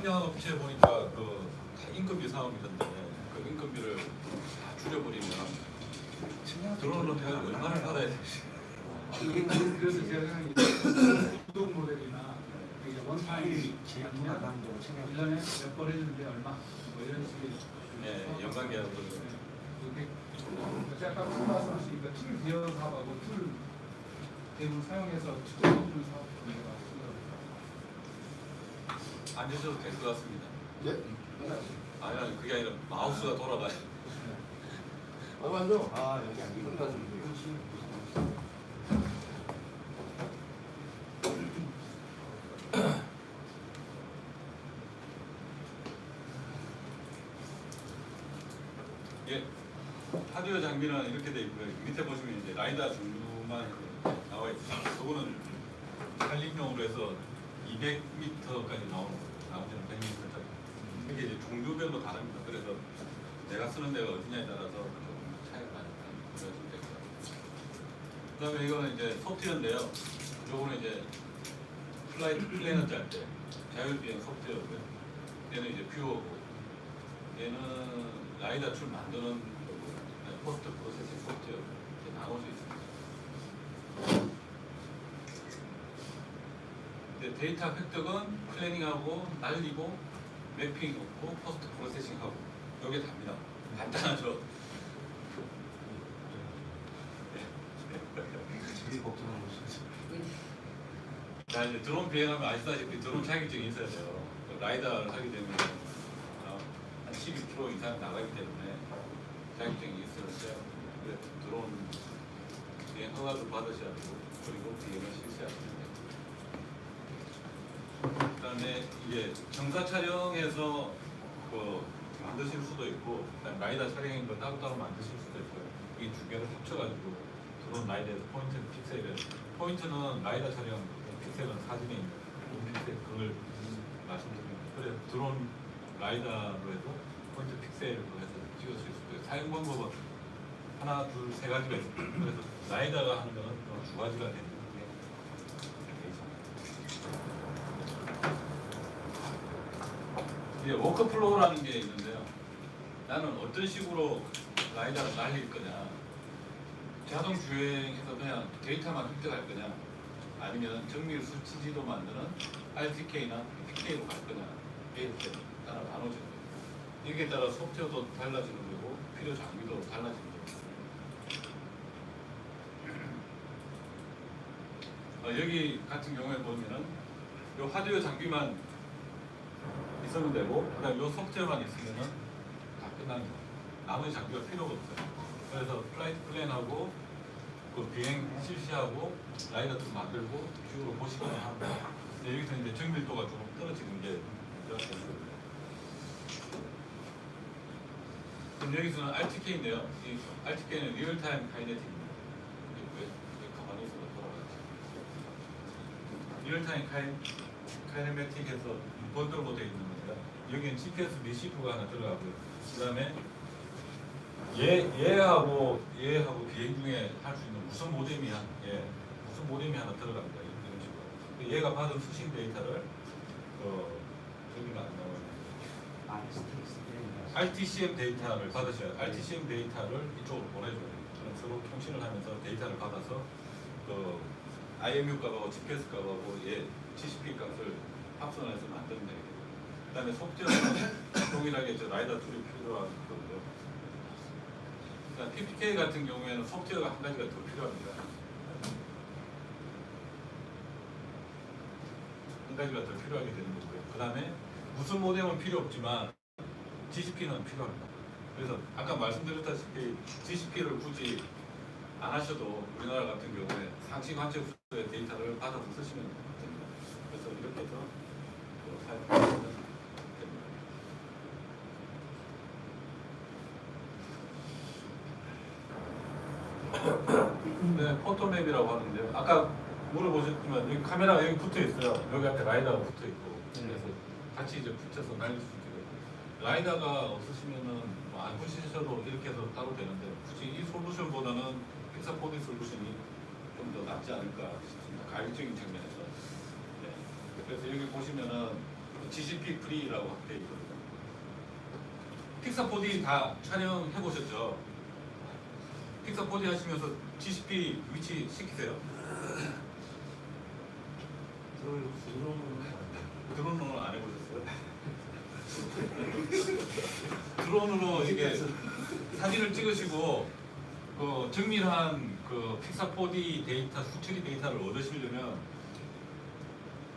청량 업체 보니까 그 인건비 사업이던데 그 인건비를 다 줄여버리면 들어오는 데가 얼마나 받아야 되지? 그래서 제가 구독 모델이나 원타임 아니면 1년에 몇 번 해주는데 얼마 뭐 이런 식의 네, 연간 계약으로. 그게 아까 말씀하시니까 툴 비어 사업하고 툴 대부분 사용해서 직접 해주는 사업 안 주셔도 될 것 같습니다. 예? 아니 그게 아니라 마우스가 돌아가요. 맞아. 아 여기 안 끝났는데. 예, 하드웨어 장비는 이렇게 돼 있고요. 밑에 보시면 이제 라이다 종류만 나와 있습니다. 그거는 산림용으로 해서 200m까지 나오는 100m짜리. 이게 이제 종류별로 다릅니다. 그래서 내가 쓰는 데가 어디냐에 따라서 조금 차이가 나니까 그러시면 될 것 같아요. 그다음에 이거는 이제 소프트웨어인데요. 요거는 이제 플라이트 플래너 짤 때 자율비행 소프트웨어고요. 얘는 이제 퓨어고 얘는 라이다 툴 만드는 거고 포스트 프로세싱 소프트웨어 이렇게 나눠져 있습니다. 근데 데이터 획득은 플래닝하고 날리고 매핑 없고 포스트 프로세싱하고 여기에 답니다. 간단하죠. 되게 걱정하고 있어요. 자 이제 드론 비행하면 아시다시피 드론 자격증이 있어야 돼요. 라이다를 하게 되면 한 12km 이상 나가기 때문에 자격증이 있어야 돼요. 그래서 드론 비행 허가도 받으셔야 되고 그리고 비행을 실시해야 됩니다. 그다음에 이게 정사 촬영해서 그 만드실 수도 있고 그다음에 라이다 촬영인 거 따로따로 만드실 수도 있고요. 이 두 개를 합쳐가지고 드론 라이다에서 포인트는 픽셀을 포인트는 라이다 촬영 픽셀은 사진에 있는 픽셀 그걸 말씀드립니다. 그래서 드론 라이다로 해서 포인트 픽셀로 해서 찍으실 수도 있고 사용 방법은 하나, 둘, 세 가지가 있습니다. 그래서 라이다가 하는 거는 두 가지가 되는 게 이제 워크플로우라는 게 있는데요. 나는 어떤 식으로 라이다를 날릴 거냐, 자동 주행해서 그냥 데이터만 획득할 거냐, 아니면 정밀 수치 지도 만드는 RTK나 PK로 갈 거냐, 이렇게 따라 나눠지는 거예요. 여기에 따라 소프트웨어도 달라지는 거고 필요 장비도 달라지는 거예요. 여기 같은 경우에 보면은 이 하드웨어 장비만 있으면 되고 그다음 이 소프트웨어만 있으면은 다 끝납니다. 나머지 장비가 필요가 없어요. 그래서 플라이트 플랜하고 그 비행 실시하고 라이더도 만들고 뷰로 보시거나 하고 여기서 이제 정밀도가 조금 떨어지는 게 이렇게 됩니다. 그럼 여기서는 RTK인데요. 이 RTK는 리얼타임 카이네틱입니다. 왜 가만히 있어도 돌아가지? 리얼타임 카이네틱에서 번들고 되어 있는 겁니다. 여기는 GPS 리시프가 하나 들어가고요. 그 다음에 얘하고 비행 중에 할 수 있는 무선 모뎀이 하나 들어갑니다. 이런 식으로. 얘가 받은 수신 데이터를 여기가 안 나와요. RTCM 데이터를 받으셔야 RTCM 데이터를 이쪽으로 보내줘야 돼요. 그럼 서로 통신을 하면서 데이터를 받아서 IMU 값하고 GPS 값하고 GCP 값을 합성해서 만드는 데예요. 그 다음에 소프트웨어는 동일하게 라이더 툴이 필요한 거고요. 그러니까 PPK 같은 경우에는 소프트웨어가 한 가지가 더 필요합니다. 한 가지가 더 필요하게 되는 거고요. 그 다음에 무슨 모뎀은 필요 없지만 GCP는 필요합니다. 그래서 아까 말씀드렸다시피 GCP를 굳이 안 하셔도 우리나라 같은 경우에 상시 관측소의 데이터를 받아서 쓰시면 됩니다. 그래서 이렇게 해서 사용하시면 됩니다. 네, 포토맵이라고 하는데요. 아까 물어보셨지만 여기 카메라가 여기 붙어 있어요. 여기 앞에 라이다가 붙어 있고 그래서 같이 이제 붙여서 날릴 수 있게 되고 라이다가 없으시면은 안 붙이셔도 이렇게 해서 따로 되는데 굳이 이 솔루션보다는 픽사4D 솔루션이 좀 더 낫지 않을까 싶습니다. 가격적인 측면에서. 네. 그래서 여기 보시면은 GCP 프리라고 되어 있거든요. 픽사 4D 다 촬영해 보셨죠? 픽사 4D 하시면서 GCP 위치 시키세요? 드론으로 안 해보셨어요? 드론으로 이게 사진을 찍으시고 그 정밀한 그 픽사 4D 데이터 수처리 데이터를 얻으시려면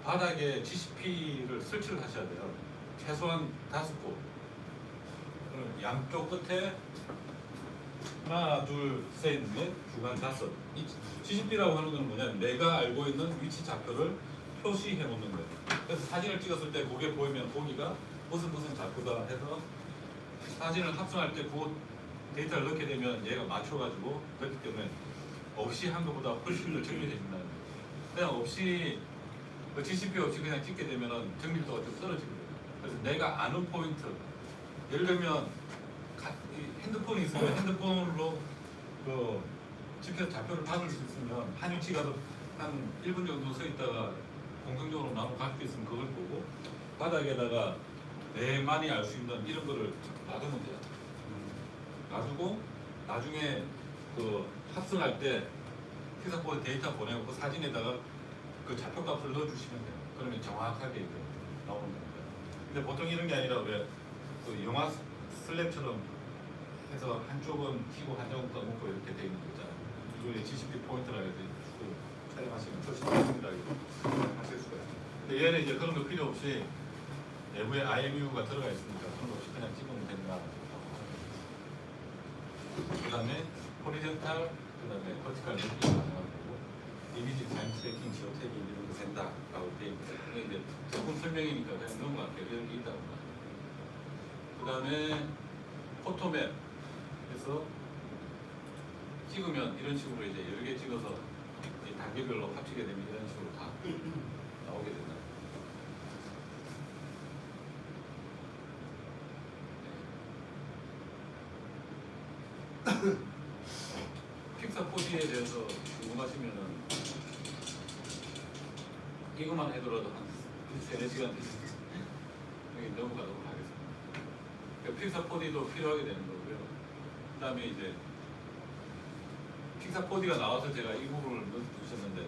바닥에 GCP를 설치를 하셔야 돼요. 최소한 5곳. 양쪽 끝에 하나, 둘, 셋, 넷, 중간 5. 이 GCP라고 하는 건 뭐냐면 내가 알고 있는 위치 좌표를 표시해 놓는 거예요. 그래서 사진을 찍었을 때 그게 보이면 거기가 무슨 좌표다 해서 사진을 합성할 때 그 데이터를 넣게 되면 얘가 맞춰가지고 그렇기 때문에 없이 한 것보다 훨씬 더 정밀해진다는 거예요. 그냥 없이 그 GCP 없이 그냥 찍게 되면 정밀도가 좀 떨어지거든요. 그래서 내가 아는 포인트, 예를 들면 핸드폰이 있으면 핸드폰으로 그 GPS 좌표를 받을 수 있으면 한 위치가 한 1분 정도 서 있다가 공정적으로 나무 갈 수 있으면 그걸 보고 바닥에다가 내만이 알 수 있는 이런 거를 놔두면 돼요. 놔두고 나중에 그 합성할 때 픽사4 데이터 보내고 그 사진에다가 그 좌표값을 넣어주시면 돼요. 그러면 정확하게 이제 나오는 겁니다. 근데 보통 이런 게 아니라 왜 그 영화 슬랩처럼 해서 한쪽은 튀고 한쪽은 떠먹고 이렇게 돼 있는 거 있잖아요. 이걸 GCP 포인트라 해서 쭉 촬영하시면 훨씬 정밀하게 하실 수가 있어요. 근데 얘는 이제 그런 거 필요 없이 내부에 IMU가 들어가 있으니까 그런 거 없이 그냥 찍으면 된다. 그 다음에 호리젠탈, 그 다음에 버티컬 매핑이 가능한 거고 이미지 타임 트래킹, 지오 태깅 이런 거 된다라고 되어 있는데 이제 조금 설명이니까 그냥 넘어갈게요. 이런 게 있다고. 그 다음에 포토맵 해서 찍으면 이런 식으로 이제 여러 개 찍어서 이 단계별로 합치게 되면 이런 식으로 다 나오게 된다. 픽사 4D에 대해서 궁금하시면은 이것만 해더라도 한 3-4시간 여기 넘어가도록 하겠습니다. 픽사 4D도 필요하게 되는 거고요. 그 다음에 이제 픽사 4D가 나와서 제가 이 부분을 넣어주셨는데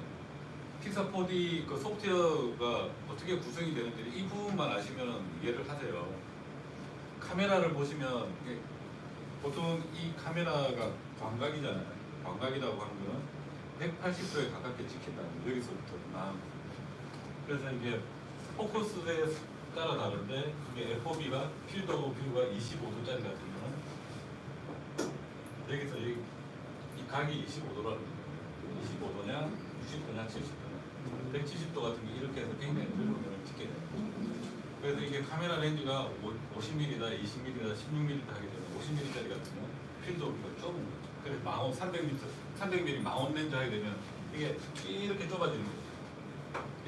픽사 4D 그 소프트웨어가 어떻게 구성이 되는지 이 부분만 아시면 이해를 하세요. 카메라를 보시면 이게 보통 이 카메라가 광각이잖아요. 광각이라고 하는 거는 180도에 가깝게 찍힌다는 거예요. 여기서부터 그래서 이게 포커스에 따라 다른데 이게 FOV가 필드 오브 뷰가 25도짜리 같으면 여기서 이 각이 25도라는 거예요. 25도냐, 60도냐, 70도냐 170도 같은 게 이렇게 해서 굉장히 넓은 면을 찍게 돼요. 그래서 이게 카메라 렌즈가 50mm다, 20mm다, 16mm 하게 되면 50mm짜리 같으면 필드 오브 뷰가 좁은 거죠. 그래서 망원 300mm 망원 렌즈 하게 되면 이게 이렇게 좁아지는 거죠.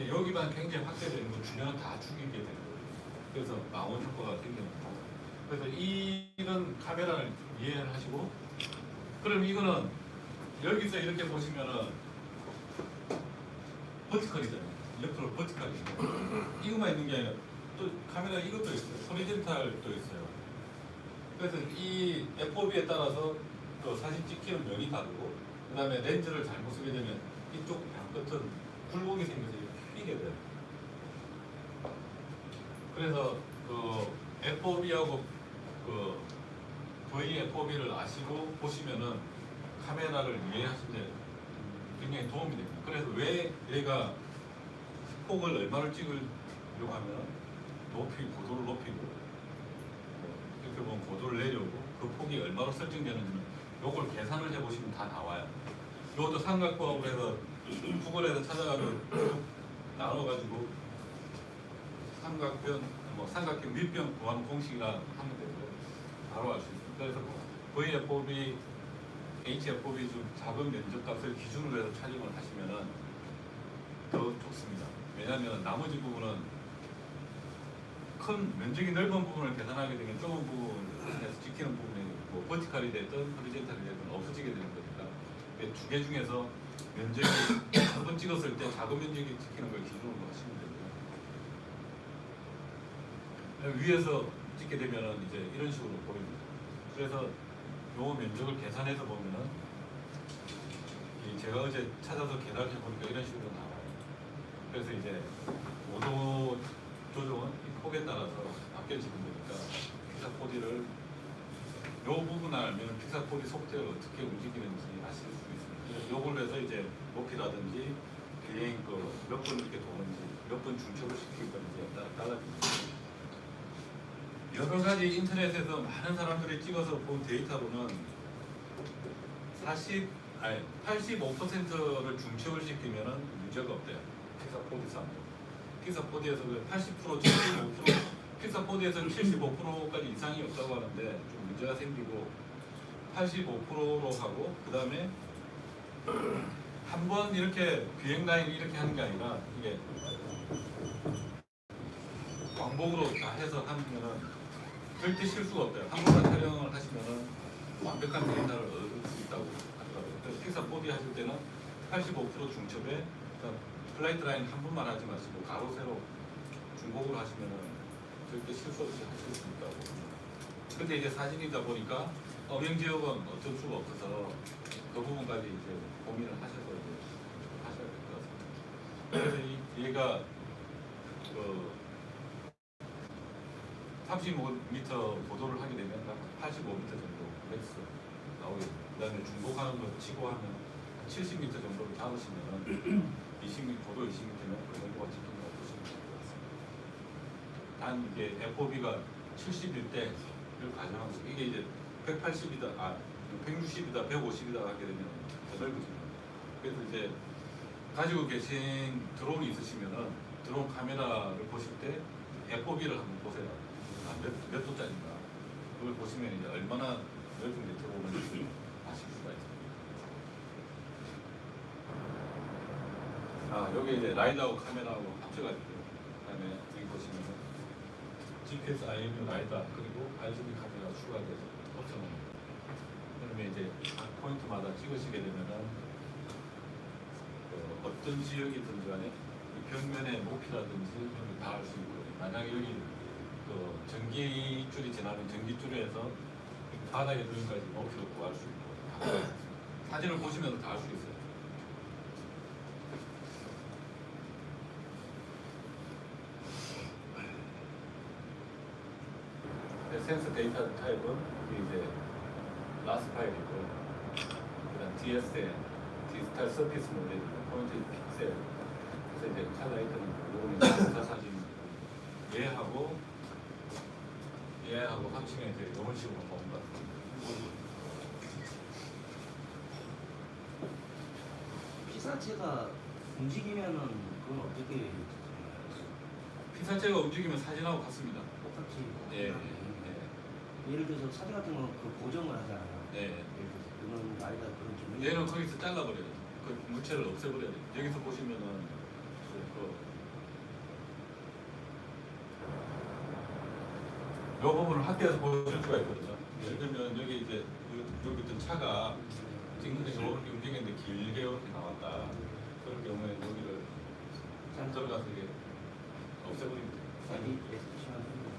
여기만 굉장히 확대되는 거 주변은 다 죽이게 되는 거예요. 그래서 망원 효과가 굉장히 많아요. 그래서 이런 카메라를 이해를 하시고 그럼 이거는 여기서 이렇게 보시면은 버티컬이잖아요. 옆으로 버티컬이잖아요. 이것만 있는 게 아니라 또 카메라 이것도 있어요. 호리젠탈도 있어요. 그래서 이 FOV에 따라서 또 사진 찍히는 면이 다르고 그 다음에 렌즈를 잘못 쓰게 되면 이쪽 방 끝은 굴곡이 생겨서 휘게 돼요. 그래서 그 FOV하고 그 VFOV를 아시고 보시면은 카메라를 이해하시는데 굉장히 도움이 됩니다. 그래서 왜 얘가 폭을 얼마를 찍으려고 하면 고도를 높이고 이렇게 보면 고도를 내려고 그 폭이 얼마로 설정되는지는 요걸 계산을 해보시면 다 나와요. 이것도 삼각법을 해서 구글에서 찾아가지고 나눠가지고 삼각형 밑변 구하는 공식이라 하면 되고 바로 알 수 있습니다. 그래서 VFOV, HFOV 중 작은 면적값을 기준으로 해서 촬영을 하시면은 더 좋습니다. 왜냐하면 나머지 부분은 큰 면적이 넓은 부분을 계산하게 되면 좁은 부분에서 찍히는 부분이 뭐 버티컬이 됐든 호리젠탈이 됐든 없어지게 되는 거니까 두 개 중에서 면적이 한 번 찍었을 때 작은 면적이 찍히는 걸 기준으로 하시면 되고요. 위에서 찍게 되면은 이제 이런 식으로 보입니다. 그래서 요 면적을 계산해서 보면은 제가 어제 찾아서 계산해 보니까 이런 식으로 나와요. 그래서 이제 오도 조정은 이 폭에 따라서 바뀌어지는 거니까 픽사 4D를 요 부분 알면 픽사 4D 소프트웨어가 어떻게 움직이는지 아실 수 있습니다. 그래서 요걸 해서 이제 높이라든지 비행 몇 번 이렇게 도는지 몇 번 중첩을 시킬 건지 달라집니다. 여러 가지 인터넷에서 많은 사람들이 찍어서 본 데이터로는 85%를 중첩을 시키면은 문제가 없대요. 픽사 4D3. 픽사 4D에서 80%, 75%, 픽사 4D에서는 75%까지 이상이 없다고 하는데 좀 문제가 생기고 85%로 하고 그 다음에 한 번 이렇게 비행 라인 이렇게 하는 게 아니라 이게 왕복으로 다 해서 하면은 절대 실수가 없대요. 한 번만 촬영을 하시면은 완벽한 데이터를 얻을 수 있다고 하더라고요. 그래서 픽사 4D 하실 때는 85% 중첩에 플라이트 라인 한 번만 하지 마시고 가로 세로 중복으로 하시면은 절대 실수 없이 하실 수 있다고. 근데 이제 사진이다 보니까 음영 지역은 어쩔 수가 없어서 그 부분까지 이제 고민을 하셔서 이제 하셔야 될 것 같습니다. 그래서 얘가 그 35m 고도를 하게 되면 85m 정도 맥스 나오게 됩니다. 그 다음에 중복하는 거 치고 하면 70m 정도를 잡으시면 20m, 고도 20m면 그 정도가 찍힌다고 보시면 될 것 같습니다. 단 이게 FOB가 70일 때를 가정하고 이게 이제 180이다, 160이다, 150이다 하게 되면 더 넓어집니다. 그래서 이제 가지고 계신 드론이 있으시면은 드론 카메라를 보실 때 FOB를 한번 보세요. 몇 도짜리인가? 그걸 보시면 이제 얼마나 넓은 게 들어오는지 아실 수가 있습니다. 여기 이제 라이다하고 카메라하고 합쳐가지고 그다음에 여기 보시면 GPS, IMU 라이다 그리고 RGB 카메라 추가돼서 옵션입니다. 그러면 이제 각 포인트마다 찍으시게 되면은 어떤 지역이든 간에 이 벽면의 높이라든지 이런 걸 다 알 수 있고 만약에 여기 전기줄이 지나면 전기줄에서 바닥에 누른까지 높이도 구할 수 있고 다 구할 수 있습니다. 사진을 보시면서 다 알 수 있어요. 센서 데이터 타입은 이제 라스 파일이고 그다음 DSL, 디지털 서피스 모델, 포인트 픽셀. 그래서 이제 칼라 아이콘은 요거는 전사 사진 얘하고 합치면 이제 이런 식으로 나온 것 같아요. 피사체가 움직이면은 그건 어떻게 피사체가 움직이면 사진하고 같습니다. 똑같이 네. 예를 들어서 사진 같은 거 그 고정을 하잖아요. 네. 예를 들어서 그건 아이가 그런 좀 얘는 거기서 잘라버려요. 그 물체를 없애버려야 돼요. 여기서 보시면은 이 부분을 확대해서 보실 수가 있거든요. 예를 들면 여기 이제 여기 있던 차가 찍는데 이렇게 움직이는데 길게 이렇게 나왔다. 그럴 경우에 여기를 들어가서 이게 없애버립니다.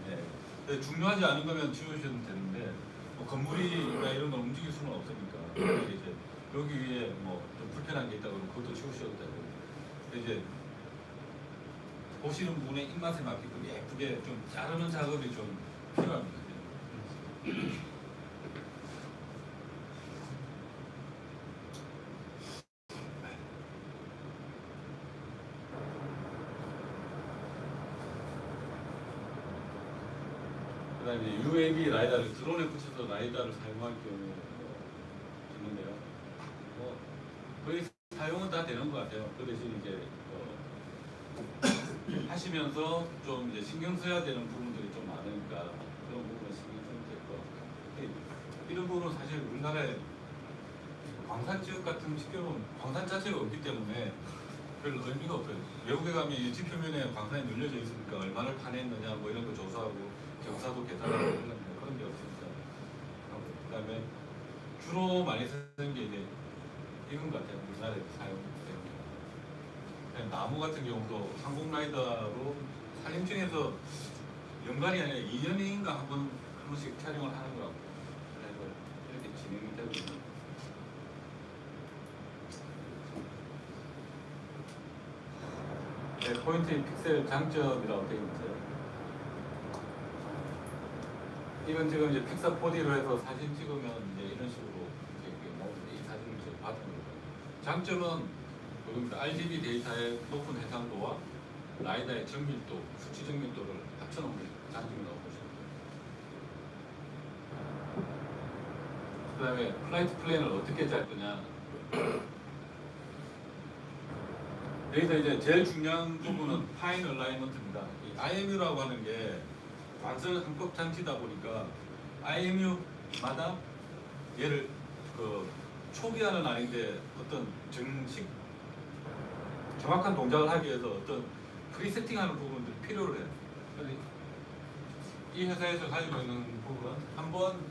네. 근데 중요하지 않은 거면 지우셔도 되는데 뭐 건물이나 이런 걸 움직일 수는 없으니까 이제 여기 위에 뭐 좀 불편한 게 있다 그러면 그것도 지우셔도 되고. 근데 이제 보시는 분의 입맛에 맞게끔 예쁘게 좀 자르는 작업이 좀 필요합니다. 그다음에 이제 UAV 라이다를 드론에 붙여서 라이다를 사용할 경우 있는데요. 거의 사용은 다 되는 것 같아요. 그 대신 이제 하시면서 좀 이제 신경 써야 되는 부분들이 좀 많으니까 그런 부분은 신경 써야 될 것 같아요. 이런 부분은 사실 우리나라에 광산 지역 같은 지역은 광산 자체가 없기 때문에 별 의미가 없어요. 외국에 가면 이 지표면에 광산이 눌려져 있으니까 얼마나 파냈느냐 뭐 이런 거 조사하고 경사도 계산하고 그런 게 없으니까. 그다음에 주로 많이 쓰는 게 이제 이런 것 같아요. 우리나라에 사용되는 게. 나무 같은 경우도 항공 라이더로 산림층에서 연간이 아니라 2년인가 한 번씩 촬영을 하는 거라고. 그래서 이렇게 진행이 되고 있는. 네, 포인트 픽셀 장점이라고 되어 있는데, 이건 지금 이제 픽사 4D로 해서 사진 찍으면 이제 이런 식으로 이렇게 나오는데, 이 사진을 지금 받은 거예요. 장점은 그겁니다. RGB 데이터의 높은 해상도와 라이다의 정밀도, 수치 정밀도를 합쳐놓은 게 장점이라고 보시면 돼요. 그 다음에 플라이트 플랜을 어떻게 짤 거냐. 여기서 이제 제일 중요한 부분은 파인 얼라이먼트입니다. 이 IMU라고 하는 게 완전 한법 장치다 보니까 IMU마다 얘를 초기화는 아닌데 어떤 정확한 동작을 하기 위해서 어떤 프리세팅하는 부분들이 필요를 해요. 그래서 이 회사에서 가지고 있는 부분은 한번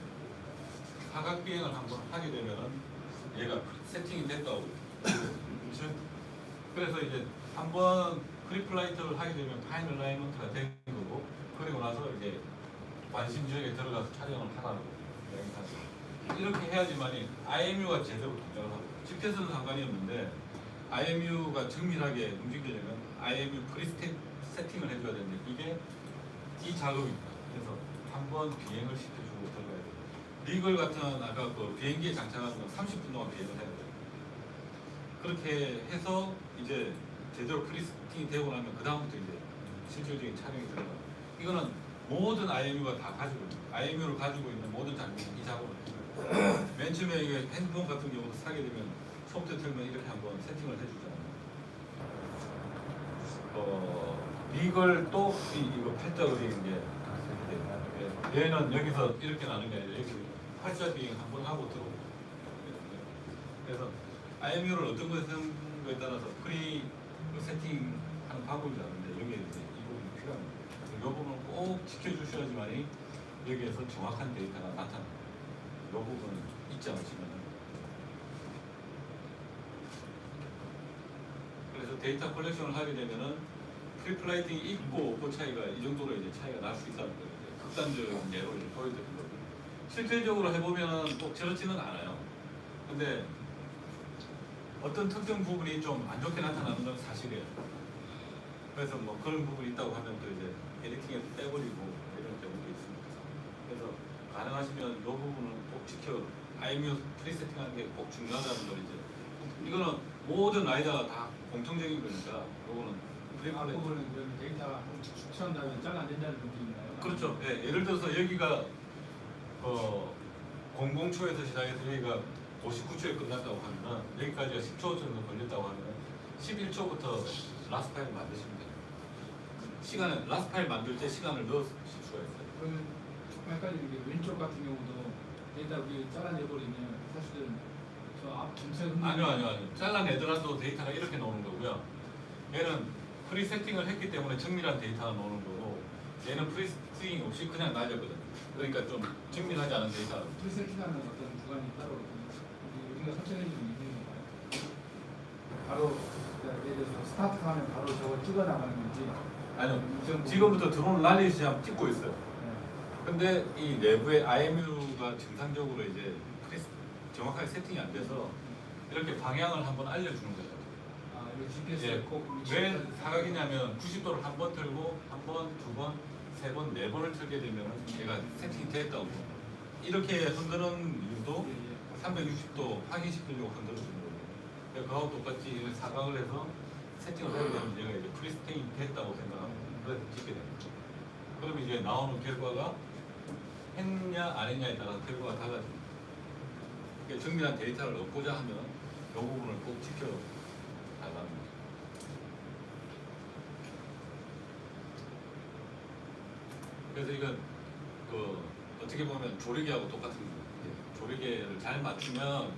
사각 비행을 한번 하게 되면은 얘가 세팅이 됐다고. 그래서 이제 한번 크리플라이트를 하게 되면 파인 얼라이먼트가 된 거고, 그리고 나서 이제 관심 지역에 들어가서 촬영을 하라고 이야기하죠. 이렇게 해야지만이 IMU가 제대로 동작을 하고, 집게서는 상관이 없는데 IMU가 정밀하게 움직이려면 IMU 프리세팅을 해줘야 되는데, 이게 이 작업입니다. 그래서 한번 비행을 시켜주고 들어가야 돼요. 리글 같은 아까 그 비행기에 장착하는 건 30분 동안 비행을 해야 돼요. 그렇게 해서 이제 제대로 프리세팅이 되고 나면 그 다음부터 이제 실질적인 촬영이 들어가요. 이거는 모든 IMU가 다 가지고 있는, IMU를 가지고 있는 모든 장비는 이 작업을 해요. 맨 처음에 이게 핸드폰 같은 경우도 사게 되면 소프트 틀면 이렇게 한번 세팅을 해주잖아요. 리글도 이거 팔자로 되는 게 얘는 여기서 이렇게 나는 게 아니라 여기 팔자 비행 한번 하고 들어오고. 그래서 IMU를 어떤 것에 쓰는 거에 따라서 세팅하는 방법이 다른데, 여기에 이제 이 부분이 필요합니다. 이 부분을 꼭 지켜주셔야지만이 여기에서 정확한 데이터가 나타납니다. 이 부분은 잊지 않으시면. 그래서 데이터 컬렉션을 하게 되면은 프리플라이팅이 있고 없고 차이가 이 정도로 이제 차이가 날 수 있다는 거예요. 극단적인 예로 이제 보여드린 거예요. 실질적으로 해보면은 꼭 저렇지는 않아요. 근데 어떤 특정 부분이 좀 안 좋게 나타나는 건 사실이에요. 그래서 뭐 그런 부분이 있다고 하면 또 이제 에디팅에서 빼버리고 이런 경우도 있습니다. 그래서 가능하시면 이 부분은 꼭 IMU 프리세팅하는 게 꼭 중요하다는 걸 이제, 이거는 모든 라이다가 다 공통적인 거니까 이거는 앞부분은 그 데이터가 축소한 다음에 잘라낸다는 느낌인가요? 그렇죠. 예, 예를 들어서 여기가 00초에서 시작해서 여기가 59초에 끝났다고 하면 여기까지가 10초 정도 걸렸다고 하면 11초부터 라스트 파일을 만드시면 돼요. 시간은 라스트 파일 만들 때 시간을 넣으실 수가 있어요. 그러면 조금 헷갈리는 게 왼쪽 같은 경우도 데이터 우리 잘라내버리면 사실은 저 앞 점색 아니요. 잘라내더라도 데이터가 이렇게 나오는 거고요. 얘는 프리세팅을 했기 때문에 정밀한 데이터가 나오는 거고, 얘는 프리세팅 없이 그냥 날렸거든요. 그러니까 좀 정밀하지 않은 데이터. 프리세팅하는 어떤 구간이 따로 우리가 설정해 주는 있는 건가요? 바로 예를 들어서 스타트하면 바로 저거 찍어 나가는 건지. 아니요. 지금부터 드론을 날리시 한번 찍고 있어요. 네. 근데 이 내부의 IMU가 정상적으로 이제 정확하게 세팅이 안 돼서 이렇게 방향을 한번 알려주는 거죠. 아, 이거 GPS 예, 꼭 왜 사각이냐면 90도를 한 번 틀고 한 번, 두 번, 세 번, 네 번을 틀게 되면 얘가 세팅이 됐다고. 이렇게 흔드는 이유도 360도 확인시키려고 흔들어주는 거예요. 그거하고 똑같이 이렇게 사각을 해서 세팅을 하게 되면 얘가 이제 프리세팅이 됐다고 생각하고 그래서 찍게 됩니다. 그럼 이제 나오는 결과가 했냐 안 했냐에 따라서 결과가 달라집니다. 그러니까 정밀한 데이터를 얻고자 하면 이 부분을 꼭 지켜달라는 거죠. 그래서 이건 어떻게 보면 조리개하고 똑같은 거예요. 조리개를 잘 맞추면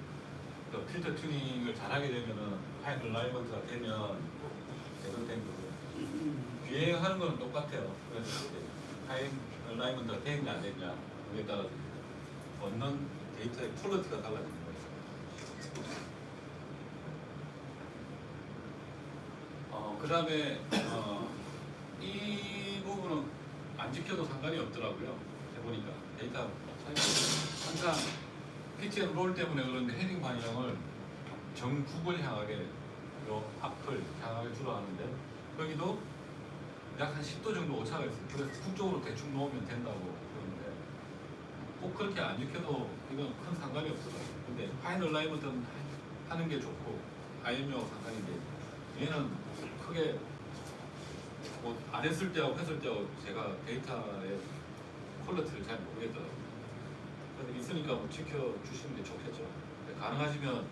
필터 튜닝을 잘하게 되면은 파인 얼라이먼트가 되면 제대로 된 거고요. 비행하는 거는 똑같아요. 그래서 이제 파인 얼라이먼트가 되느냐 안 되느냐 그에 따라서 얻는 데이터의 퀄리티가 달라지는 거예요. 그 다음에 이 부분은 안 지켜도 상관이 없더라고요. 해보니까 데이터 항상 피치 앤 롤 때문에 그런데 헤딩 방향을 정북을 향하게 요 앞을 향하게 주로 하는데 거기도 약 한 10도 정도 오차가 있어요. 그래서 북쪽으로 대충 놓으면 된다고 그러는데 꼭 그렇게 안 지켜도 이건 큰 상관이 없어요. 근데 파인 얼라이먼트는 하는 게 좋고 IMU하고 상관인데 얘는 크게 뭐 안 했을 때하고 했을 때하고 제가 데이터의 퀄리티를 잘 모르겠더라고요. 그래서 있으니까 뭐 지켜주시는 게 좋겠죠. 가능하시면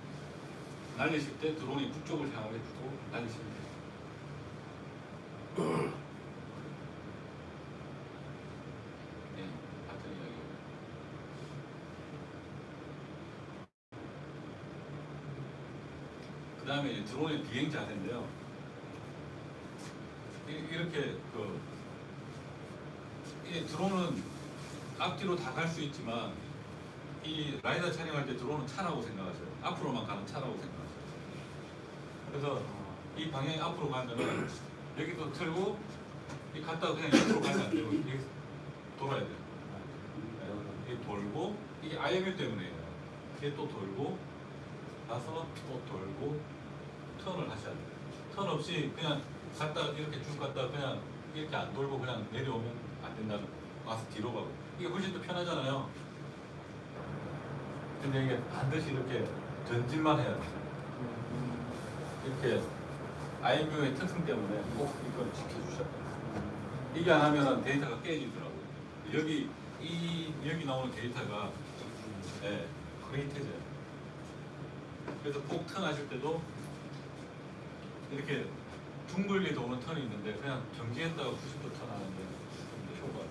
날리실 때 드론이 북쪽을 향하게 주고 날리시면 돼요. 네, 같은 이야기예요. 그 다음에 드론의 비행 자세인데요. 이렇게 이 드론은 앞뒤로 다 갈 수 있지만 이 라이더 촬영할 때 드론은 차라고 생각하세요. 앞으로만 가는 차라고 생각하세요. 그래서 이 방향이 앞으로 가면은 여기도 틀고 이 갔다가 그냥 옆으로 가면 안 되고 여기 돌아야 돼요. 이게 돌고 이게 IMU 때문에요. 이게 또 돌고 가서 또 돌고 턴을 하셔야 돼요. 턴 없이 그냥 갔다가 이렇게 쭉 갔다가 그냥 이렇게 안 돌고 그냥 내려오면 안 된다는 거예요. 와서 뒤로 가고 이게 훨씬 더 편하잖아요. 근데 이게 반드시 이렇게 전진만 해야 돼요. 이렇게 IMU의 특성 때문에 꼭 이걸 지켜주셔야 돼요. 이게 안 하면 데이터가 깨지더라고요. 여기 나오는 데이터가 크레이트해져요. 그래서 꼭 턴하실 때도 이렇게 둥글게 도는 턴이 있는데 그냥 정지했다가 90도 턴하는데 좀 효과가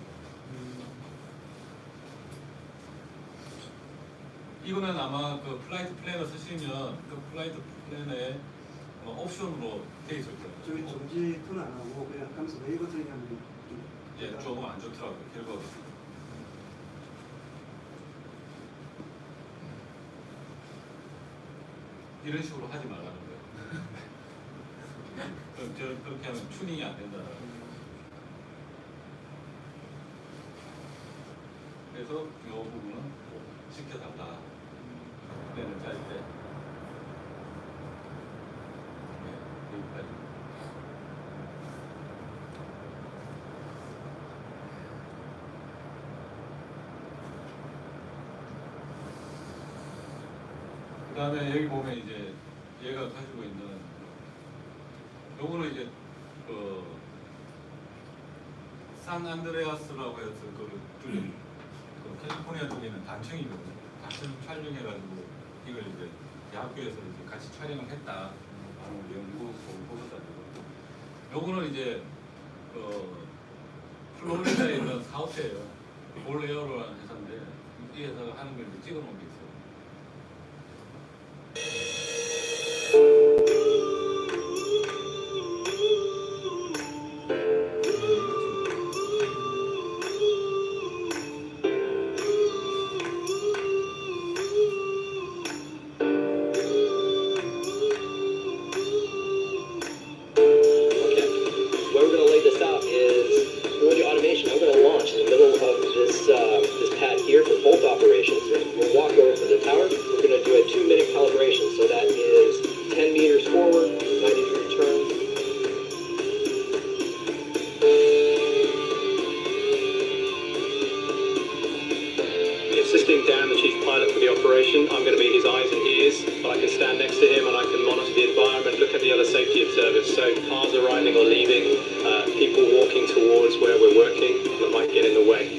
이거는 아마 그 플라이트 플래너 쓰시면 그 플라이트 플래너에 옵션으로 돼 있을 거예요. 저희 정지 톤 안 하고 그냥 가면서 네이버 트랙하면 좀 예, 조금 안 좋더라고요. 결과가. 이런 식으로 하지 말라는 거예요. 그렇게 하면 튜닝이 안 된다. 그래서 이 부분은 꼭 지켜달라. 플랜을 짤 때. 네, 여기까지. 그 다음에 여기 보면 이제 얘가 가지고 있는 요거는 이제 산 안드레아스라고 해서 그 캘리포니아 쪽에 있는 단층이거든요. 단층 촬영해가지고 이걸 이제 대학교에서 이제 같이 촬영을 했다. 연구 보고서가지고 요거는 이제 플로리다에 있는 사업체예요. 볼에어로라는 회사인데 이 회사가 하는 걸 이제 찍어놓은 게 있어요. Assisting Dan, the chief pilot for the operation, I'm going to be his eyes and ears, but I can stand next to him and I can monitor the environment, look at the other safety observers. So cars arriving or leaving, people walking towards where we're working that might get in the way.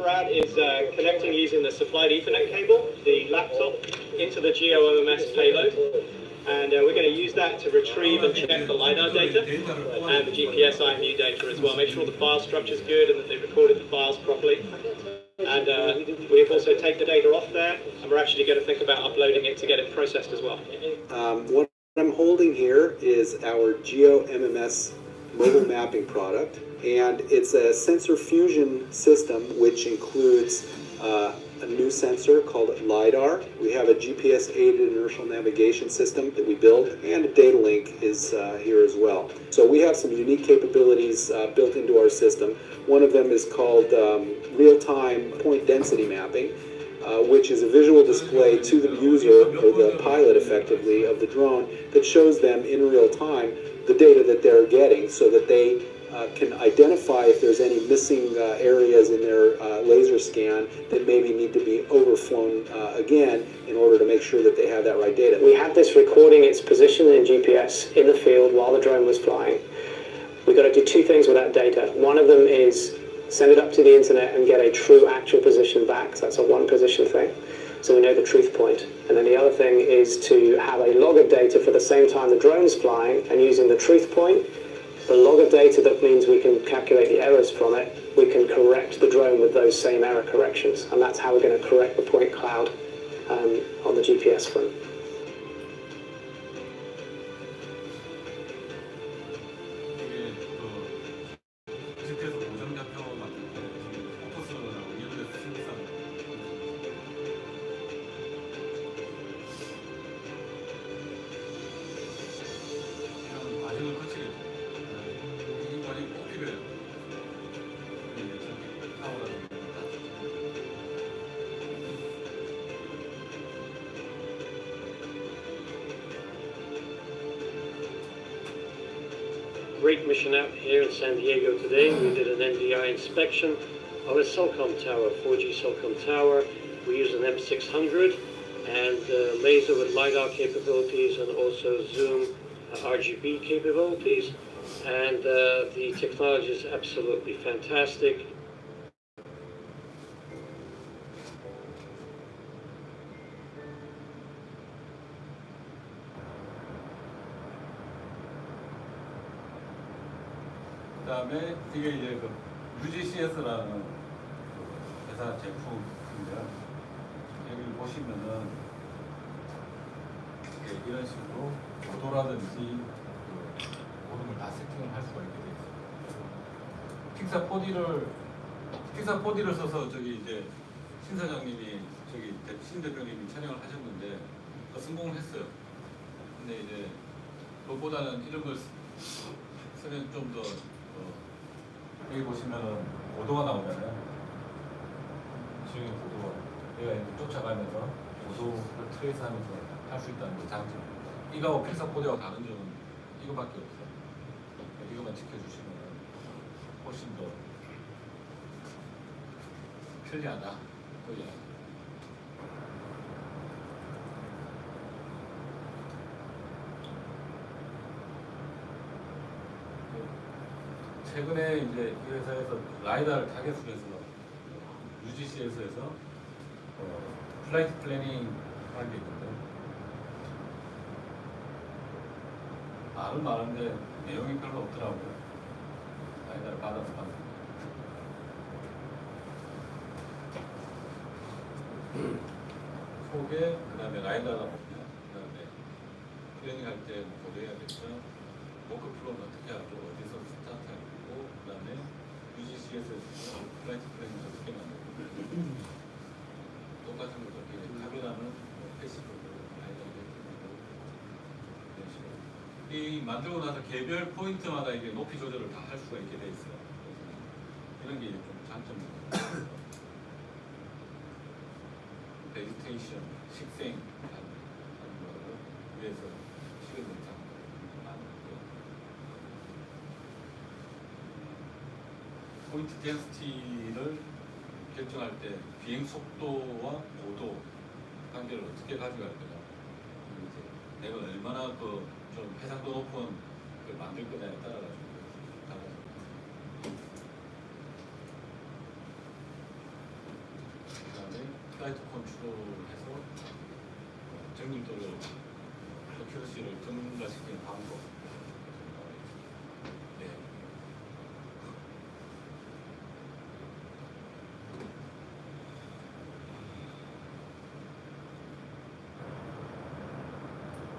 Brad, is connecting using the supplied Ethernet cable, the laptop, into the GeoMMS payload. And we're going to use that to retrieve and check the LiDAR data and the GPS IMU data as well. Make sure the file structure is good and that they've recorded the files properly. And we've also taken the data off there, and we're actually going to think about uploading it to get it processed as well. What I'm holding here is our GeoMMS mobile mapping product, and it's a sensor fusion system which includes a new sensor called LiDAR. We have a GPS-aided inertial navigation system that we built, and a data link is here as well. So we have some unique capabilities built into our system. One of them is called real-time point density mapping, which is a visual display to the user, or the pilot effectively, of the drone that shows them in real time the data that they're getting, so that they can identify if there's any missing areas in their laser scan that maybe need to be overflown again in order to make sure that they have that right data. We had this recording its position in GPS in the field while the drone was flying. We've got to do two things with that data. One of them is send it up to the internet and get a true actual position back. So that's a one position thing. So we know the truth point. And then the other thing is to have a log of data for the same time the drone's flying, and using the truth point, the log of data, that means we can calculate the errors from it. We can correct the drone with those same error corrections. And that's how we're going to correct the point cloud on the GPS front. Great mission out here in San Diego today. We did an NDI inspection of a Cellcom tower, 4G Cellcom tower. We used an M600 and laser with LiDAR capabilities, and also zoom RGB capabilities. And the technology is absolutely fantastic. 그다음에 이게 이제 그 UGCS라는 회사 제품인데요. 여기 보시면은 이런 식으로 고도라든지 모든 걸 다 세팅을 할 수가 있게 돼 있어요. 픽사 4D를 써서 저기 이제 신 사장님이 저기 신 대표님이 촬영을 하셨는데 성공을 했어요. 근데 이제 그것보다는 이런 걸 쓰면 좀 더 여기 보시면은 고도가 나오잖아요. 지금 고도가 얘가 이제 쫓아가면서 고도를 트레이스하면서 할 수 있다는 게 장점. 이거하고 픽사 4D와 다른 점은 이거밖에 없어요. 이거만 지켜주시면 훨씬 더 편리하다. 최근에 이제 이 회사에서 라이다를 타겟으로 해서 UGC에서 플라이트 플래닝 하는 게 있는데 말은 많은데 내용이 별로 없더라고요. 라이다를 받아서 봤는데 소개, 그 다음에 라이다가 뭐냐, 그 다음에 플래닝 할 때 고려해야겠죠. 워크 플로우는 어떻게 하고 어디서 스타트하고, 그 다음에 UGC에서 플라이트 플래닝 어떻게 만들고, 똑같은 것도 이렇게 카메라는 패시브로 라이더 이렇게 이런 식으로. 이 만들고 나서 개별 포인트마다 이게 높이 조절을 다 할 수가 있게 돼 있어요. 이런 게 좀 장점입니다. 베지테이션, 식생 하는 거고, 위에서 식은 영상 나누고요. 포인트 덴시티를 결정할 때 비행 속도와 고도 관계를 어떻게 가져갈 거냐, 내가 얼마나 좀 해상도 높은 걸 만들 거냐에 따라가지고 달라집니다. 플라이트 컨트롤해서 정밀도로 어큐러시를 증가시키는 방법. 네.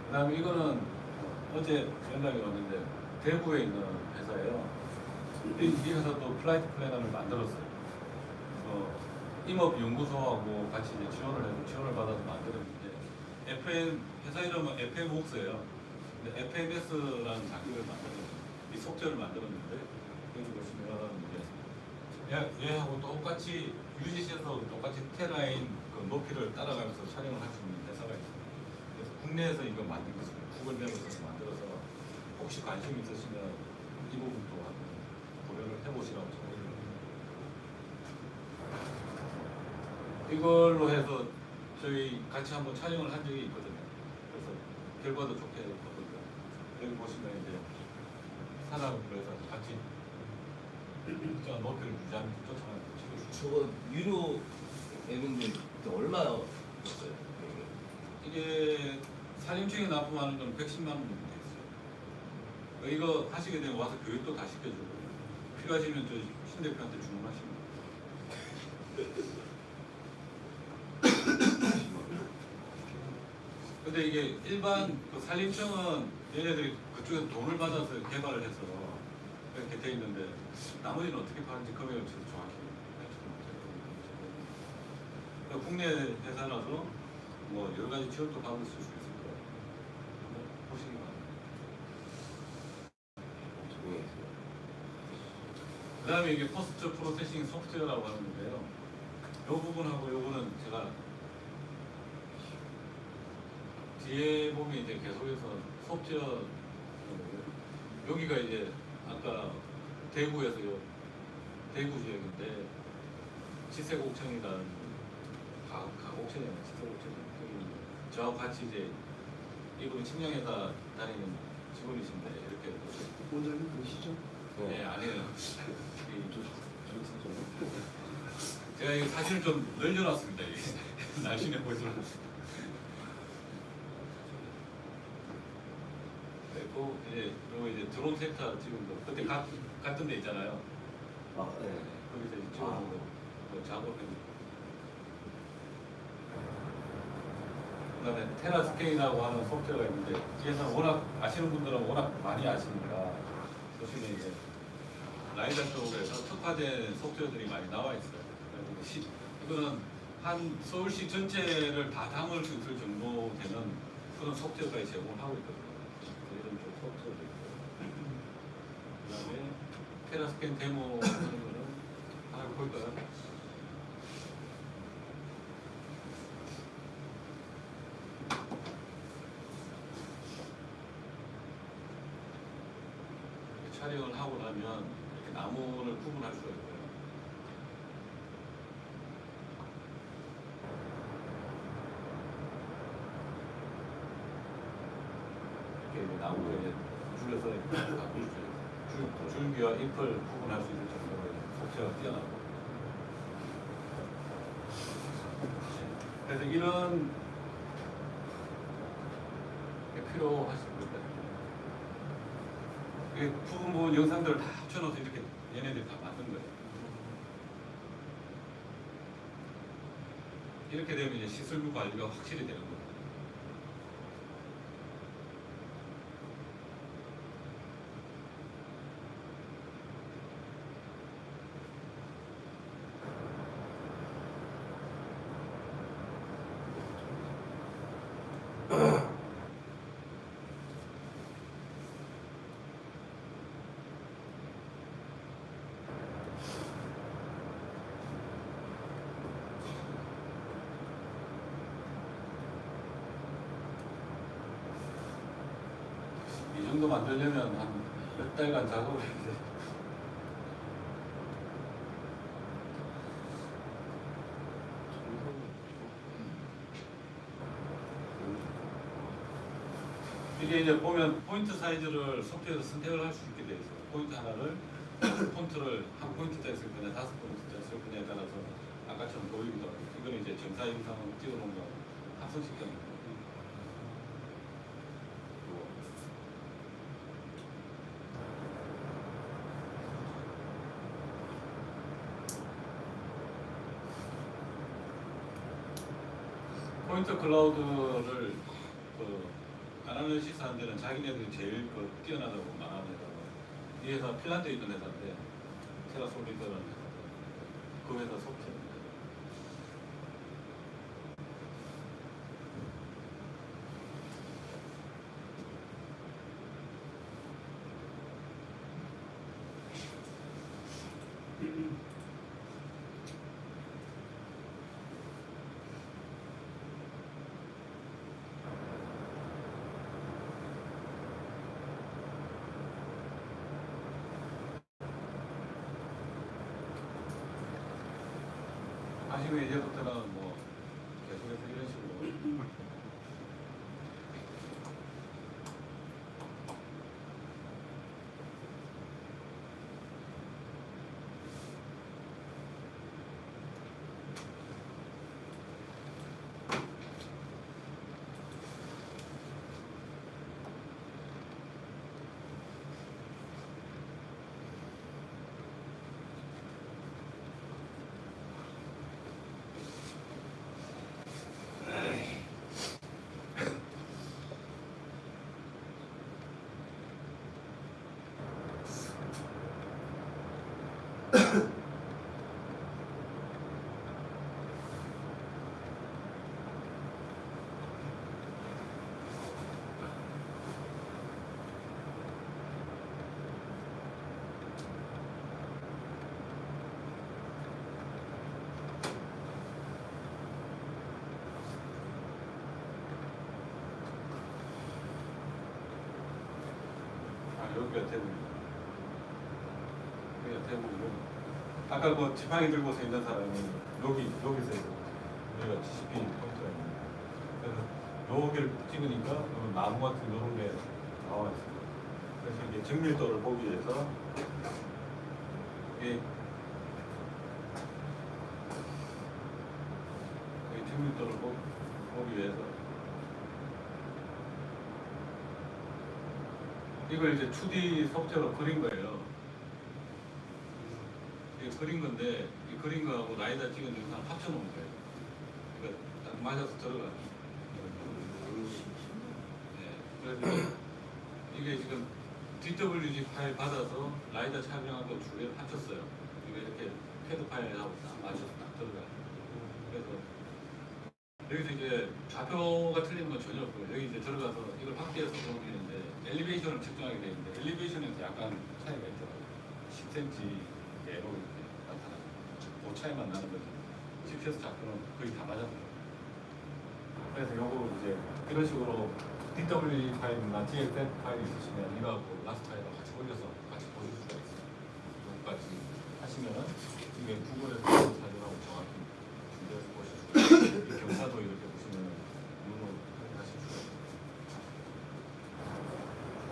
그다음에 이거는 어제 연락이 왔는데 대구에 있는 회사예요. 이 회사도 플라이트 플래너를 만들었어요. 임업연구소하고 같이 이제 지원을 받아서 만들었는데 FM 회사 이름은 FM 웍스예요. 근데 FMS라는 장비를 이 속재를 만들었는데 여기 보시면 이제 얘하고 똑같이 UGC에서 똑같이 테라인 그 높이를 따라가면서 촬영을 할 수 있는 회사가 있어요. 그래서 국내에서 이거 만든 것을 구글 맵에서 만들어서 혹시 관심 있으시면 이 부분도 한번 고려를 해보시라고 저는. 이걸로 해서 저희 같이 한번 촬영을 한 적이 있거든요. 그래서 결과도 좋게 했거든요. 여기 보시면 이제 산악부에서 같이 일정한 높이를 유지하면서 쫓아가는 찍어주죠. 저거 유료 앱인데 얼마 였어요? 이게 사진중에 납품하는 건 110만 원 정도 돼 있어요. 이거 하시게 되면 와서 교육도 다 시켜주고 필요하시면 저 신 대표한테 주문하시면 근데 이게 일반 그 산림청은 얘네들이 그쪽에서 돈을 받아서 개발을 해서 이렇게 돼 있는데 나머지는 어떻게 파는지 금액을 저도 정확히 알지 못해요. 국내 회사라서 뭐 여러 가지 지원도 받을 수 있을 거예요. 한번 보시기 바랍니다. 그 다음에 이게 포스트 프로세싱 소프트웨어라고 하는데요. 이 부분하고 요거는 제가 뒤에 보면 이제 계속해서 소프트웨어 여기가 이제 아까 대구에서요. 대구 지역인데 지세곡청이라는 가곡청이에요. 지세곡청. 저하고 같이 이제 이분이 친정에다 다니는 직원이신데 이렇게 원장님 그러시죠? 네, 아니에요. 제가 이 사진을 좀 늘려놨습니다. 이게 날씬해 보이도록. 그리고 이제 요 이제 드론 센터 지금 그때 갔던 데 있잖아요. 아, 네. 거기서 이제 찍어놓은 거 작업했는데. 그다음에 테라스케인이라고 하는 소프트웨어가 있는데 뒤에서 워낙 아시는 분들은 워낙 많이 아시니까 보시면 이제 라이더 쪽에서 특화된 소프트웨어들이 많이 나와 있어요. 이거는 한 서울시 전체를 다 담을 수 있을 정도 되는 그런 소프트웨어까지 제공을 하고 있거든요. 이런 쪽 소프트웨어도 있고. 그다음에 테라스캔 데모 하는 거는 하나 볼까요? 이렇게 촬영을 하고 나면 이렇게 나무를 구분할 수가 있고요. 이렇게 나무에 이제 줄여서 줄기와 잎을 구분할 수 있는 정도로 소체가 뛰어나고. 그래서 이런 게 필요하십니다. 이 부분 영상들을 다 합쳐놓아서 이렇게 얘네들이 다 만든 거예요. 이렇게 되면 이제 시설물 관리가 확실히 되는 거예요. 이 정도 만들려면 한 몇 달간 작업을 해야 돼. 이게 이제 보면 포인트 사이즈를 소프트웨어에서 선택을 할 수 있게 돼 있어요. 포인트 하나를 폰트를 한 포인트짜리 쓸 거냐, 5포인트짜리 쓸 거냐에 따라서 아까처럼 보이기도 하고, 이거는 이제 정상 기타 영상을 찍어놓은 거 합성시켜. 포인트 클라우드를 안 하는 시스하는 데는 자기네들이 제일 뛰어나다고 말하는 회사가 이 회사 핀란드에 있는 회사인데 테라솔리드라는 회사 그 회사 속해. 아시고 이제부터는 뭐 계속해서 이런 식으로 여기가 대부분. 여기가 대부분. 아까 그 지팡이 들고서 있는 사람은 여기서 있어. 여기가 GCP 포인트가 있는. 그래서 여기를 찍으니까 나무 같은 이런 게 나와 있어요. 그래서 이게 정밀도를 보기 위해서 이게 정밀도를 보기 위해서 이걸 이제 2D 소프트웨어로 그린 거예요. 이게 그린 건데 이 그린 거하고 라이다 찍은 영상 합쳐놓은 거예요. 그러니까 딱 맞아서 들어가요. 네. 그래서 이게 지금 DWG 파일 받아서 라이다 촬영하고 두 개를 합쳤어요. 이게 이렇게 캐드 파일하고 딱 맞춰서 딱 들어가요. 그래서 여기서 이제 좌표가 틀리는 건 전혀 없고요. 여기 이제 들어가서 이걸 확대해서 보여드리는데 엘리베이션을 측정하게 되는데 엘리베이션에서 약간 차이가 있더라고요. 10cm 내로 이렇게 나타나요. 그 차이만 나는 거죠. GPS 좌표는 거의 다 맞았더라고요. 그래서 요거 이제 이런 식으로 DW 파일이나 GXF 파일이 있으시면 이거하고 라스트 파일하고 같이 올려서 같이 보실 수가 있어요. 요거까지 하시면은 이게 구글에서 사진하고 정확히 준비해서 보실 수가 있어요. 이 경사도 이렇게 보시면은 눈으로 확인하실 수가 있어요.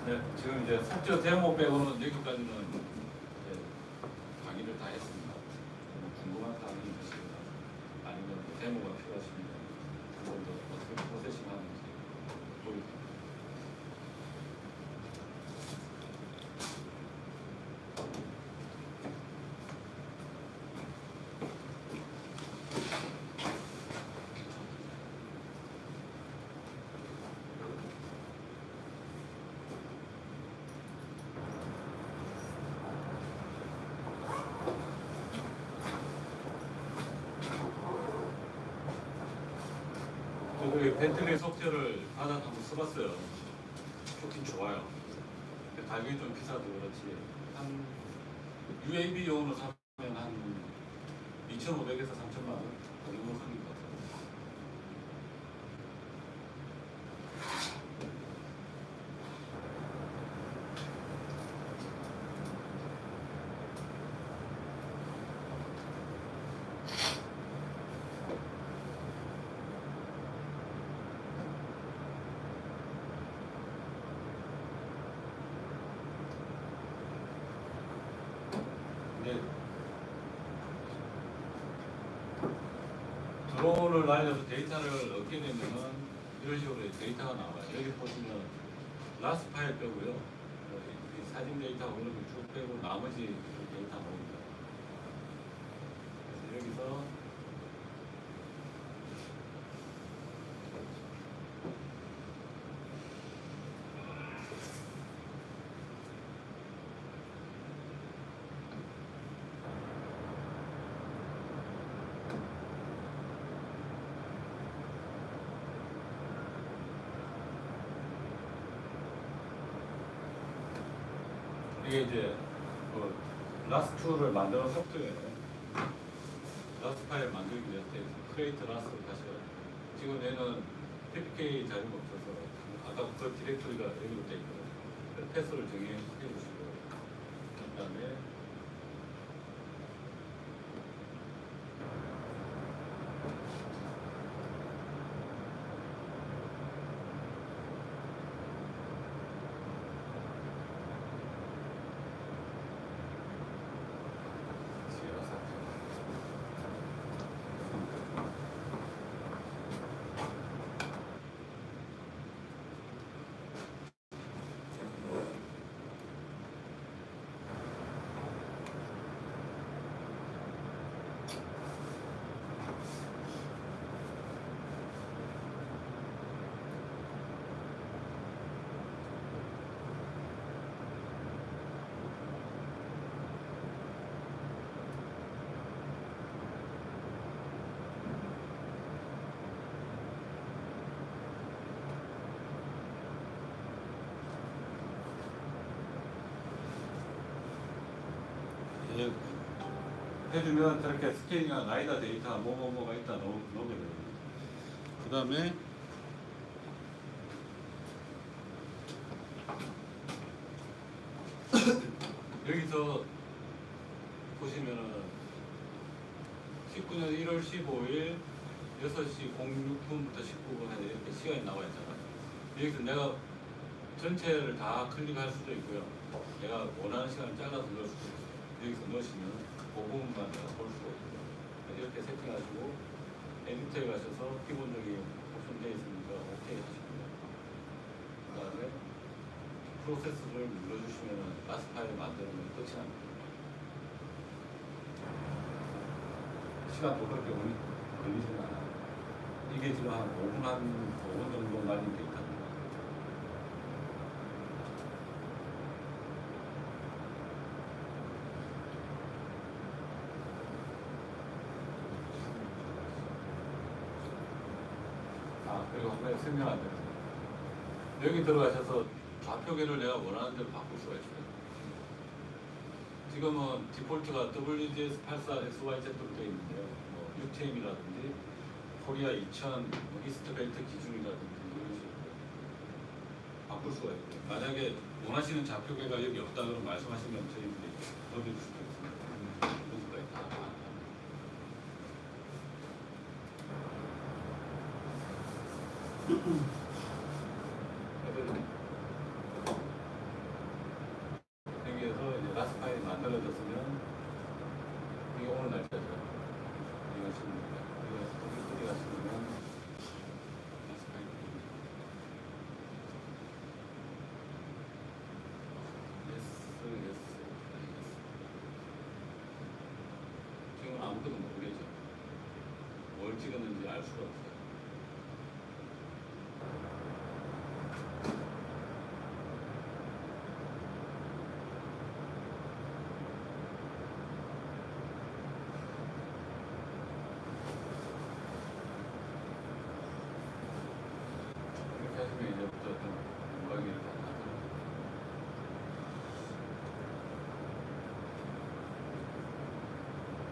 네, 지금 이제 속저 데모 빼고는 여기까지는 이제 강의를 다 했습니다. 뭐 궁금한 사항이 있으시거나 아니면 데모가 필요하시면 한번 더 어떻게 프로세싱 하는지 보여드립니다. 저도 벤틀리 소프트웨어를 받아서 한번 써봤어요. 좋긴 좋아요. 근데 가격이 좀 비싸도 그렇지. 한 UAV용으로 사면 한 2,500에서 3,000만 원 정도 하는 것 같아요. 근데 드론을 날려서 데이터를 얻게 되면은 이런 식으로 데이터가 나와요. 여기 보시면 라스 파일 빼고요. 이 사진 데이터하고 이런 거쭉 빼고 나머지 데이터 나옵니다. 그래서 여기서 이게 이제 그 라스2를 만드는 소프트웨어예요. 라스 파일 만들기 위해서 크레이트 라스를 다시 지금 얘는 PPK 자료가 없어서 아까 그 디렉토리가 여기로 돼 있거든요. 그 패스를 정해 주시고 그다음에 이제 해주면 저렇게 스캐닝한 라이다 데이터 뭐가 있다 넣게 돼요. 그 다음에 여기서 보시면은 19년 1월 15일 6시 06분부터 19분 이렇게 시간이 나와 있잖아요. 여기서 내가 전체를 다 클릭할 수도 있고요. 내가 원하는 시간을 잘라서 넣을 수도 있어요. 여기서 넣으시면 그 부분만 내가 볼 수가 있고요. 이렇게 세팅하시고 에디터에 가셔서 기본적인 옵션 되어 있으니까 오케이 하시고요. 그 다음에 프로세스를 눌러주시면 라스 파일을 만드는 게 끝이 납니다. 시간도 그렇게 걸리지는 않아요. 이게 지금 한 5분 정도 날린 데이터입니다. 그리고 한 가지 설명 안 드렸어요. 여기 들어가셔서 좌표계를 내가 원하는 대로 바꿀 수가 있어요. 지금은 디폴트가 WGS84XYZ로 되어 있는데요. 뭐 UTM이라든지 코리아 2000, 이스트벨트 기준이라든지 이런 식으로 바꿀 수가 있고요. 만약에 원하시는 좌표계가 여기 없다 그러면 말씀하시면 저희들이 넣어드릴 수가 있습니다. 이런 수가 있다. 여기에서 이제 라스 파일이 만들어졌으면 이게 오늘 날짜죠. 이거 하시면 이거 하시면 라스 파일 yes. 지금 아무것도 모르겠죠. 뭘 찍었는지 알 수가 없어요. 하시면 이제부터 좀 건강이 이렇게 안 나죠.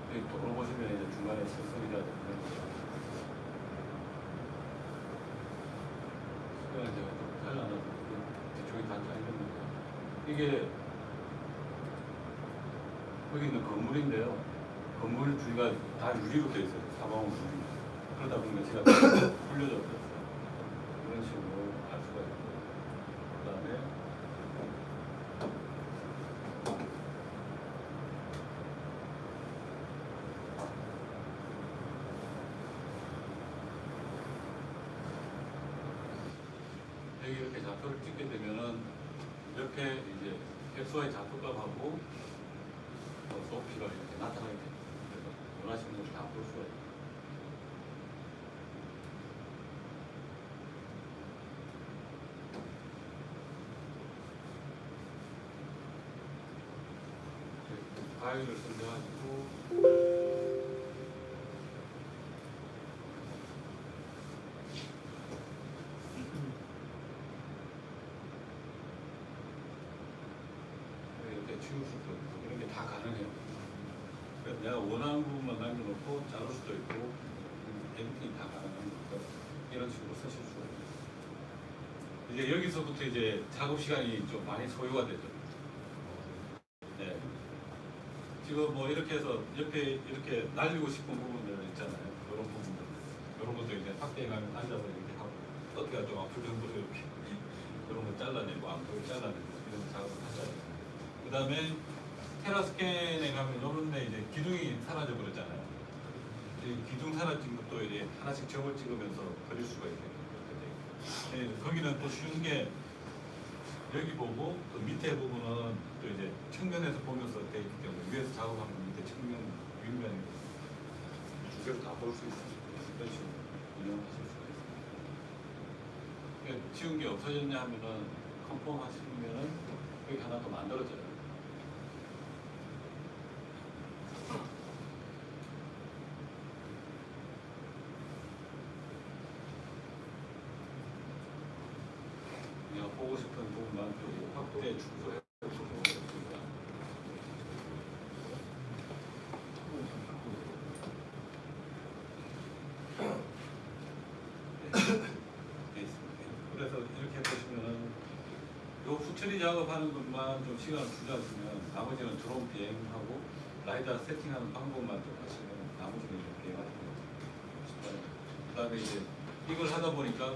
여기 도로 보시면 이제 중간에 실수이라든지 시간을 제가 좀 잘라놔서 뒤쪽이 다 잘렸는데 이게 여기 있는 건물인데요. 건물 주위가 다 유리로 되어 있어요. 사방으로. 그러다 보니까 제가 풀려져 버렸어요. 이런 식으로 알 수가 있고, 그 다음에 여기 이렇게 좌표를 찍게 되면은 옆에 이제 XY 좌표값하고 높이가 이렇게 나타나게 됩니다. 그래서 원하시는 걸 다 볼 수가 있어요. 파일을 선정하시고 이렇게 치울 수도 있고 이런 게 다 가능해요. 그래서 내가 원하는 부분만 남겨놓고 자를 수도 있고 에디팅이 다 가능한 거니까 이런 식으로 쓰실 수가 있어요. 이제 여기서부터 이제 작업 시간이 좀 많이 소요가 되죠. 네. 지금 뭐 이렇게 해서 옆에 이렇게 날리고 싶은 부분들 있잖아요. 이런 부분들. 이런 것도 이제 확대해가면 앉아서 이렇게 하고 어깨가 좀 아플 정도로 이렇게 그런 거 잘라내고 안쪽을 잘라내고 이런 작업을 하잖아요. 그 다음에 테라스캔에 가면 이런 데 이제 기둥이 사라져 버렸잖아요. 이 기둥 사라진 것도 이제 하나씩 점을 찍으면서 그릴 수가 있게 돼요. 네, 거기는 또 쉬운 게 여기 보고 또 밑에 부분은 또 이제 측면에서 보면서 돼 있기 때문에 위에서 작업하면 밑에 측면, 윗면 두 개를 다 볼 수 있어요. 이런 식으로 운영하실 수가 있어요. 그러니까 지운 게 없어졌냐 하면은 컨펌 하시면은 여기 하나 더 만들어져요. 내가 보고 싶은 부분만 좀 확대 축소해 주시면 되겠습니다. 네, 있습니다. 그래서 이렇게 보시면은 요 후처리 작업하는 것만 좀 시간을 투자하시면 나머지는 드론 비행하고 라이더 세팅하는 방법만 좀 하시면 나머지는 좀 비행하시면 됩니다. 그 다음에 이제 이걸 하다 보니까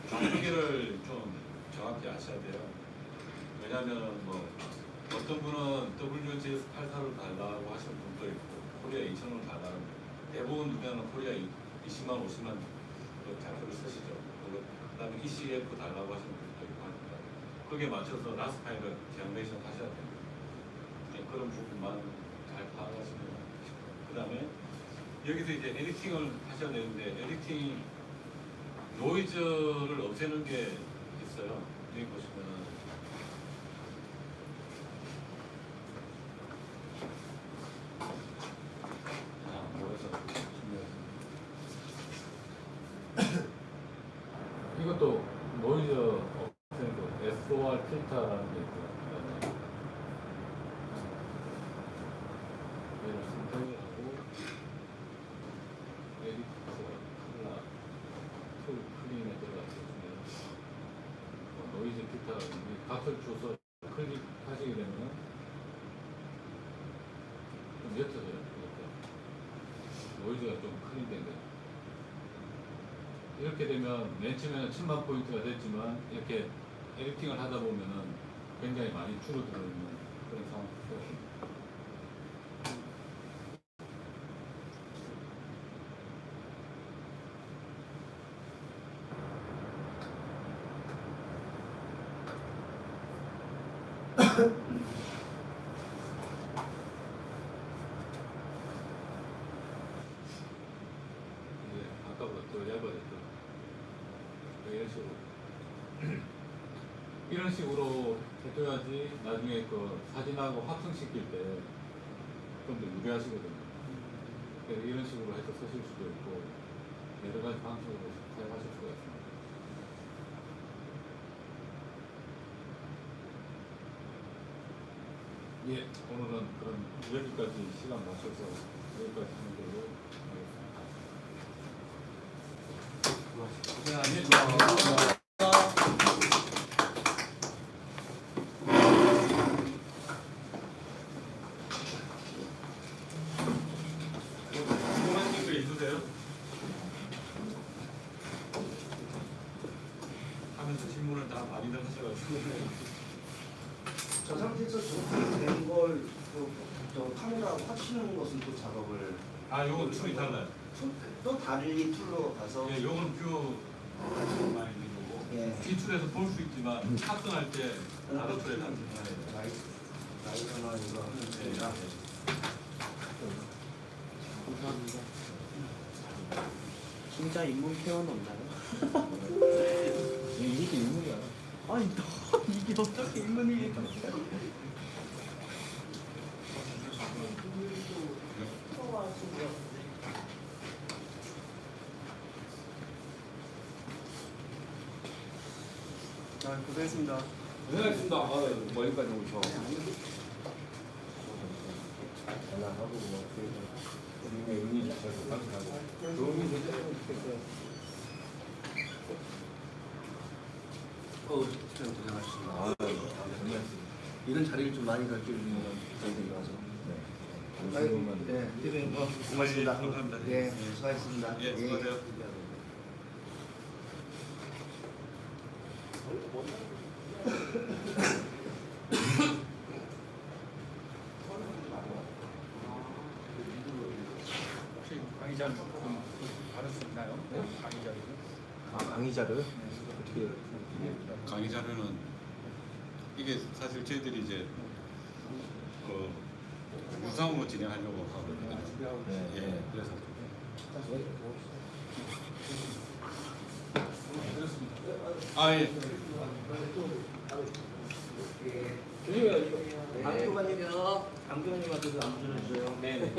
주기를 좀 정확히 아셔야 돼요. 왜냐하면 뭐 어떤 분은 WGS 84를 달라고 하시는 분도 있고 코리아 2000을 달라고 대부분 누구는 코리아 20만 50만 그 좌표를 쓰시죠. 그 다음에 ECF 달라고 하시는 분도 있고 하니까 거기에 맞춰서 라스 파일을 제너레이션 하셔야 됩니다. 네, 그런 부분만 잘 파악하시면 싶어요. 그 다음에 여기서 이제 에디팅을 하셔야 되는데 에디팅 노이즈를 없애는 게 있어요. 여기 보시면은 이것도 노이즈 없애는 거 SOR 필터라는 게 있고요. 얘를 선택하고 에디트 컬러 툴 클린에 들어가시면 노이즈 필터가 값을 줘서 클릭하시게 되면 좀 옅어져요. 이렇게 노이즈가 좀 클린된 거예요. 이렇게 되면 맨 처음에는 1000만 포인트가 됐지만 이렇게 에디팅을 하다 보면은 굉장히 많이 줄어드는 그런 상황이 이제 아까보다 더 얇아졌죠. 이런 식으로 이런 식으로 해줘야지 나중에 그 사진하고 합성시킬 때 좀 더 유리하시거든요. 그래서 이런 식으로 해서 쓰실 수도 있고 여러 가지 방식으로 사용하실 수가 있습니다. 예, 오늘은 그럼 여기까지 시간 맞춰서 여기까지 하는 걸로 하겠습니다. 고생하셨습니다. 궁금하신 게 있으세요? 하면서 질문을 다 많이들 하셔가지고 저 상태에서 저렇게 된걸 저 카메라 확치는 것은 또 작업을 아, 요거 툴이 달라요. 또 달리 툴로 가서 예, 요건 뷰 많이 있는 거고 예. 기출에서 볼 수 있지만 탑승할 때 다른 틀에 탑승해야 돼요. 라이더나 이거 하면 됩니다. 감사합니다. 진짜 인문 표현 없나요? 이게 인물이야. 아니 너 이게 어떻게 인문이에요? 아, 고생했습니다. 고생하셨습니다. 머리까지 오셔. 전화하고 뭐 우리의 의미 자체도 감사하고 도움이 되셨으면 좋겠어요. 수고하셨습니다 아, 정말 이런 자리를 좀 많이 가르쳐 주는 저희들이 와서. 네. 네, 고맙습니다. 감사합니다. 예, 수고하셨습니다. 예, 수고하세요. 혹시 강의자는 좀 받을 수 있나요? 강의자를. 아, 강의자를 어떻게 강의 자료는 이게 사실 저희들이 이제 그 유상으로 진행하려고 하거든요. 네. 예, 그래서 아 예. 강교관님한테도 안부 전해주세요. 네.